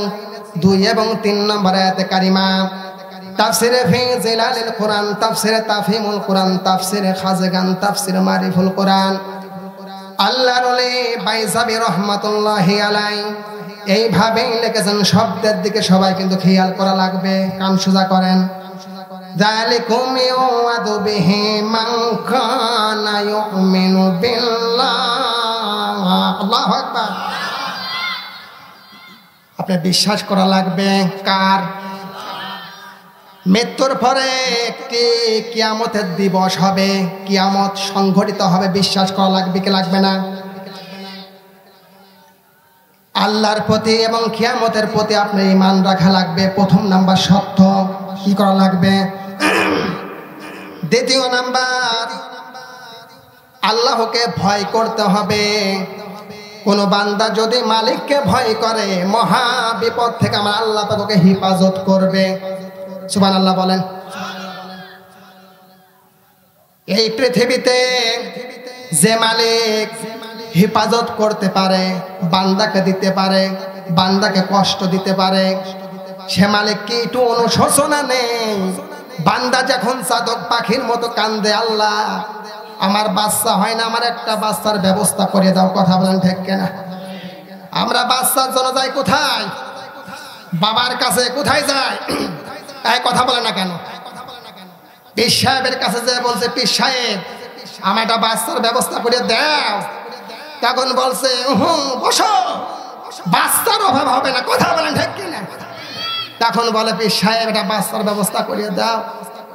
2 এবং 3 নম্বর আয়াতে কারিমা। তাফসিরে ফি জিলালিল কোরআন, তাফসিরে তাফহিমুল কোরআন, তাফসিরে খাজগান, তাফসিরে মারিফুল কোরআন। আল্লাহর ওলি বাইজাবি রাহমাতুল্লাহি আলাইহি এইভাবেই লিখেছেন। শব্দের দিকে সবাই কিন্তু খেয়াল করা লাগবে, কান সোজা করেন। যালিকুম ইউআদু বিহি মান কানা ইউমিনু বিল্লাহ। আল্লাহু আকবার। আপনি বিশ্বাস করা লাগবে কার? মৃত্যুর পরে একটি কিয়ামতের দিবস হবে, কিয়ামত সংঘটিত হবে, বিশ্বাস করা লাগবে কি লাগবে না? আল্লাহর প্রতি এবং কিয়ামতের প্রতি আপনার ঈমান রাখা লাগবে। প্রথম নাম্বার সত্য কি করা লাগবে? দ্বিতীয় নাম্বার আল্লাহকে ভয় করতে হবে। কোন বান্দা যদি মালিককে ভয় করে মহা বিপদ থেকে আমার আল্লাহ তাকে হেফাজত করবে। সুবহানাল্লাহ বলেন। এই পৃথিবীতে যে মালিক হেফাজত করতে পারে, বান্দাকে দিতে পারে, বান্দাকে কষ্ট দিতে পারে, সে মালিক কি একটু অনুশোচনা নেই? বান্দা যখন চাতক পাখির মতো কান্দে, আল্লাহ আমার বাচ্চা হয় না, আমার একটা বাচ্চার ব্যবস্থা করে দাও। কথা বলেন ঠিক কিনা? আমরা বাচ্চার জন্য যাই কোথায়? বাবার কাছে। কোথায় যায়? এই কথা বলে না কেন? পীর সাহেবের কাছে যে বলছে, পীর সাহেব আমার একটা বাচ্চার ব্যবস্থা করে দাও, তখন বলছে বসো, বাচ্চার অভাব হবে না। কথা বলেন ঠিক কিনা? তখন বলে পীর সাহেব একটা বাচ্চার ব্যবস্থা করে দাও,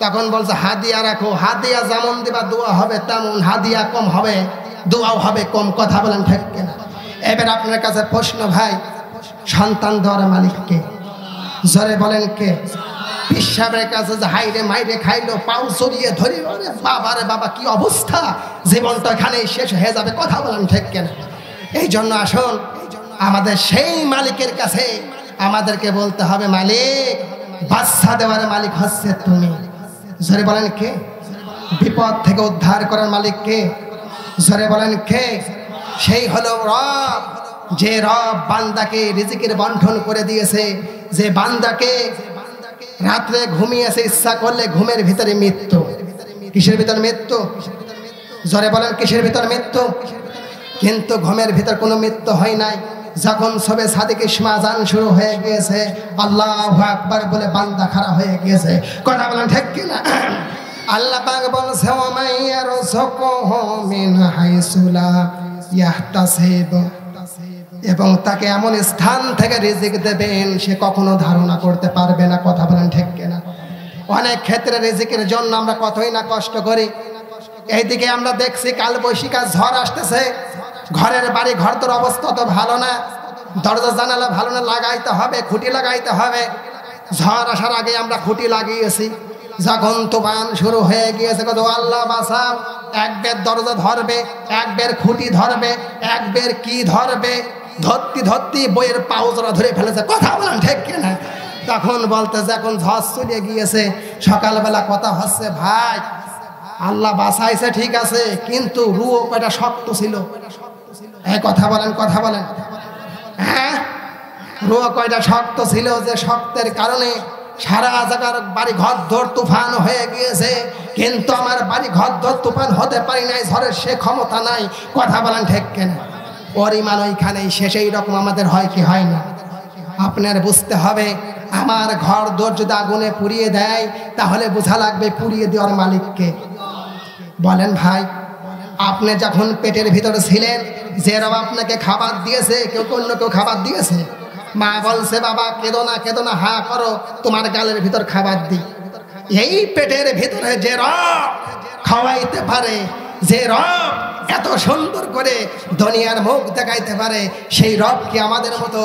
তখন বলছে হাদিয়া রাখো। হাদিয়া যেমন দিবা দোয়া হবে তেমন, হাদিয়া কম হবে দোয়াও হবে কম। কথা বলেন ঠিক কিনা? এবার আপনার কাছে প্রশ্ন, ভাই সন্তান দেওয়ার মালিক কে? জোরে বলেন কে? পীর সাহেবের কাছে যে হাইরে মাইরে খাইলো, পাও চড়িয়ে ধরি, বাবা রে বাবা কি অবস্থা, জীবনটা এখানেই শেষ হয়ে যাবে। কথা বলেন ঠিক কিনা? এই জন্য আসুন আমাদের সেই মালিকের কাছে আমাদেরকে বলতে হবে, মালিক বাচ্চা দেওয়ার মালিক হচ্ছে তুমি। জোরে বলেন কে? বিপদ থেকে উদ্ধার করার মালিক কে? জোরে বলেন কে? সেই হলো রব, যে রব বান্দাকে রিজিকের বন্টন করে দিয়েছে, যে বান্দাকে রাত্রে ঘুমিয়েছে, ইচ্ছা করলে ঘুমের ভিতরে মৃত্যু। কিসের ভিতর মৃত্যু? জোরে বলেন কিসের ভিতর মৃত্যু? কিন্তু ঘুমের ভিতর কোনো মৃত্যু হয় নাই। যখন সবে সাদিক ইসমাজান শুরু হয়ে গিয়েছে, আল্লাহু আকবার বলে বান্দা খাড়া হয়ে গিয়েছে। কথা বলেন ঠিক কিনা? আল্লাহ পাক বলছে ওমাইয়ারযুকুহু মিন হাইসু লা ইয়াহতাসিব, এবং তাকে এমন স্থান থেকে রিজিক দেবেন সে কখনো ধারণা করতে পারবে না। কথা বলেন ঠিক কিনা? অনেক ক্ষেত্রে রিজিকের জন্য আমরা কতই না কষ্ট করি। এইদিকে আমরা দেখছি কাল বৈশাখী ঝড় আসতেছে, ঘরের বাড়ি ঘর তোর অবস্থা তো ভালো না, দরজা জানালা ভালো না, লাগাইতে হবে, খুঁটি লাগাইতে হবে। ঝড় আসার আগে আমরা খুঁটি লাগিয়েছি, যখন তুফান শুরু হয়ে গিয়েছে কত আল্লাহ বাঁচাও, এক বের দরজা ধরবে, এক বের খুঁটি ধরবে, এক বের কি ধরবে, ধরতি ধরতি বইয়ের পাউজরা ধরে ফেলেছে। কথা বলেন ঠিক কিনা? তখন বলতে যখন ঝড় চলে গিয়েছে, সকালবেলা কথা হচ্ছে, ভাই আল্লাহ বাঁচাইছে ঠিক আছে, কিন্তু রুও কয়টা শক্ত ছিল। এই কথা বলেন, কথা বলেন। হ্যাঁ, রুও কয়টা শক্ত ছিল, যে শক্তের কারণে সারা জায়গার বাড়ি ঘর ধর তুফান হয়ে গিয়েছে, কিন্তু আমার বাড়ি ঘর ধর তুফান হতে পারি নাই, ঝড়ের সে ক্ষমতা নাই। কথা বলেন ঠিক কেন? পরিমাণ ওইখানেই শেষ। এইরকম আমাদের হয় কি হয় না? আপনার বুঝতে হবে, আমার ঘর দোর যদি আগুনে পুড়িয়ে দেয় তাহলে বোঝা লাগবে পুড়িয়ে দেওয়ার মালিককে। বলেন ভাই, আপনি যখন পেটের ভিতরে ছিলেন, যে রব আপনাকে খাবার দিয়েছে, কেউ অন্য কেউ খাবার দিয়েছে? মা বলছে বাবা কেঁদো না, হা করো, তোমার গালের ভিতর খাবার দিই। এই পেটের ভিতরে যে রব খাওয়াইতে পারে, যে রব এত সুন্দর করে দুনিয়ার মুখ দেখাইতে পারে, সেই রব কি আমাদের মতো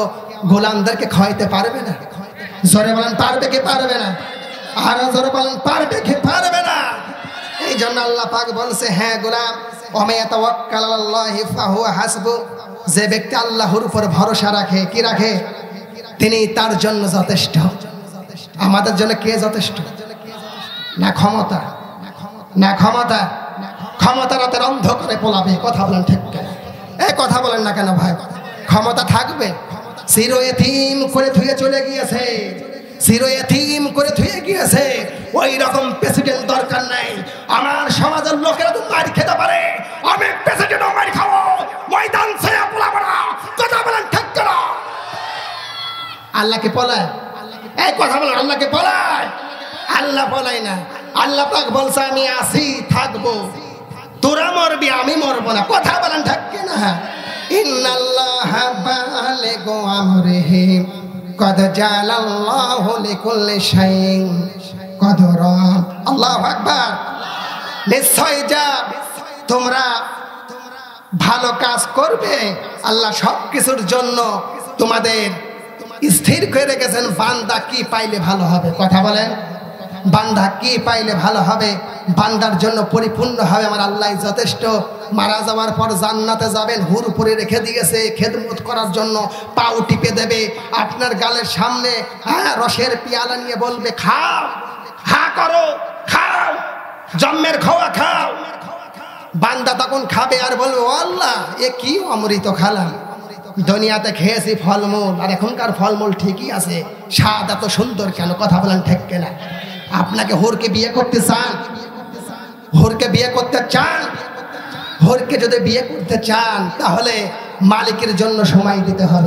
গোলামদেরকে খাওয়াইতে পারবে না? জোরে বলেন পারবে কি পারবে না? আর জোরে বলেন পারবে কি পারবে না? এই জন্য আল্লাহ পাক বলছে, হ্যাঁ গোলাম, ওয়া তাওয়াক্কাল আলাল্লাহি ফাহুয়া হাসবু, যে ব্যক্তি আল্লাহর উপর ভরসা রাখে, কি রাখে, তিনি তার জন্য যথেষ্ট। আমাদের জন্য কে যথেষ্ট? না ক্ষমতা, না ক্ষমতা। ক্ষমতা রাতের অন্ধকারে পোলাবে। কথা বলেন ঠিক কেন? এই কথা বলেন না কেন ভাই? ক্ষমতা থাকবে, চির এতিম করে ধুয়ে চলে গিয়েছে, চির এতিম করে ধুয়ে গিয়েছে। ওই রকম প্রেসিডেন্ট দরকার নাই। আমার সমাজের লোকেরা তো মার খেতে পারে, আমি প্রেসিডেন্ট মার খাবো, ময়দান ছেড়ে পোলাবো না। কথা বলেন ঠিক কেন? আল্লাহকে পলায়? এই কথা বলেন, আল্লাহকে পলায়? আল্লাহ পলাই না। আল্লাহ পাক বলছে আমি আছি, থাকবো, তোরা মরবি, আমি মরবো না। কথা বলেন ঠিক কিনা? ইন্নাল্লাহা বালিগু আমরিহি কদ জালাল্লাহু লিকুল্লি শাইইন কদরা। আল্লাহু আকবার। নিশ্চয় যা তোমরা ভালো কাজ করবে, আল্লাহ সবকিছুর জন্য তোমাদের স্থির করে রেখেছেন। বান্দা কি পাইলে ভালো হবে? কথা বলেন, বান্দা কি পাইলে ভালো হবে? বান্দার জন্য পরিপূর্ণ হবে আমার আল্লাহ যথেষ্ট। মারা যাওয়ার পর জান্নাতে যাবেন, হুর উপরে রেখে দিয়েছে খেদমত করার জন্য। পাও টিপে দেবে আপনার গালের সামনে, হ্যাঁ, রসের পিয়ালা নিয়ে বলবে খাও, হা করো, খাও, জন্মের খাওয়া খাও। বান্দা তখন খাবে আর বলবে ও আল্লাহ, এ কি অমৃত খালাম। দুনিয়াতে খেয়েছি ফলমূল, আর এখনকার ফলমূল ঠিকই আছে, স্বাদ এত সুন্দর কেন? কথা বলেন ঠিক কেনা? আপনাকে হোরকে বিয়ে করতে চান? হোরকে বিয়ে করতে চান? হোরকে যদি বিয়ে করতে চান তাহলে মালিকের জন্য সময় দিতে হবে।